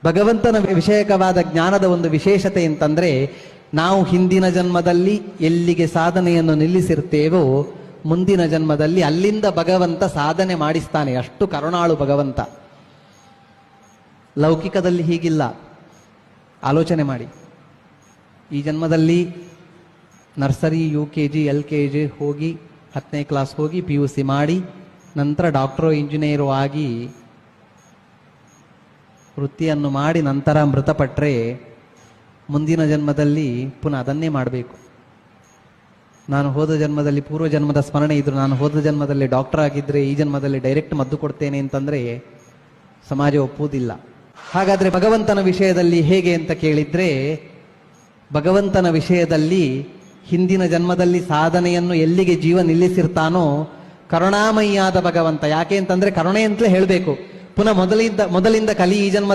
ಭಗವಂತನ ವಿಷಯಕವಾದ ಜ್ಞಾನದ ಒಂದು ವಿಶೇಷತೆ ಅಂತಂದ್ರೆ, ನಾವು ಹಿಂದಿನ ಜನ್ಮದಲ್ಲಿ ಎಲ್ಲಿಗೆ ಸಾಧನೆಯನ್ನು ನಿಲ್ಲಿಸಿರ್ತೇವೋ ಮುಂದಿನ ಜನ್ಮದಲ್ಲಿ ಅಲ್ಲಿಂದ ಭಗವಂತ ಸಾಧನೆ ಮಾಡಿಸ್ತಾನೆ. ಅಷ್ಟು ಕರುಣಾಳು ಭಗವಂತ. ಲೌಕಿಕದಲ್ಲಿ ಹೀಗಿಲ್ಲ. ಆಲೋಚನೆ ಮಾಡಿ, ಈ ಜನ್ಮದಲ್ಲಿ ನರ್ಸರಿ, UKG, LKG ಹೋಗಿ 10ನೇ ಕ್ಲಾಸ್ ಹೋಗಿ PUC ಮಾಡಿ ನಂತರ ಡಾಕ್ಟರೋ ಇಂಜಿನಿಯರು ಆಗಿ ವೃತ್ತಿಯನ್ನು ಮಾಡಿ ನಂತರ ಮೃತಪಟ್ಟರೆ ಮುಂದಿನ ಜನ್ಮದಲ್ಲಿ ಪುನಃ ಅದನ್ನೇ ಮಾಡಬೇಕು. ನಾನು ಹೋದ ಜನ್ಮದಲ್ಲಿ ಪೂರ್ವ ಜನ್ಮದ ಸ್ಮರಣೆ ಇದ್ರು, ನಾನು ಹೋದ ಜನ್ಮದಲ್ಲಿ ಡಾಕ್ಟರ್ ಆಗಿದ್ರೆ ಈ ಜನ್ಮದಲ್ಲಿ ಡೈರೆಕ್ಟ್ ಮದ್ದು ಕೊಡ್ತೇನೆ ಅಂತಂದ್ರೆ ಸಮಾಜ ಒಪ್ಪುವುದಿಲ್ಲ. ಹಾಗಾದ್ರೆ ಭಗವಂತನ ವಿಷಯದಲ್ಲಿ ಹೇಗೆ ಅಂತ ಕೇಳಿದ್ರೆ, ಭಗವಂತನ ವಿಷಯದಲ್ಲಿ ಹಿಂದಿನ ಜನ್ಮದಲ್ಲಿ ಸಾಧನೆಯನ್ನು ಎಲ್ಲಿಗೆ ಜೀವ ನಿಲ್ಲಿಸಿರ್ತಾನೋ ಕರುಣಾಮಯಿಯಾದ ಭಗವಂತ. ಯಾಕೆ ಅಂತಂದ್ರೆ ಕರುಣೆ ಅಂತಲೇ ಹೇಳಬೇಕು. ಪುನಃ ಮೊದಲಿಂದ ಕಲಿ ಈ ಜನ್ಮ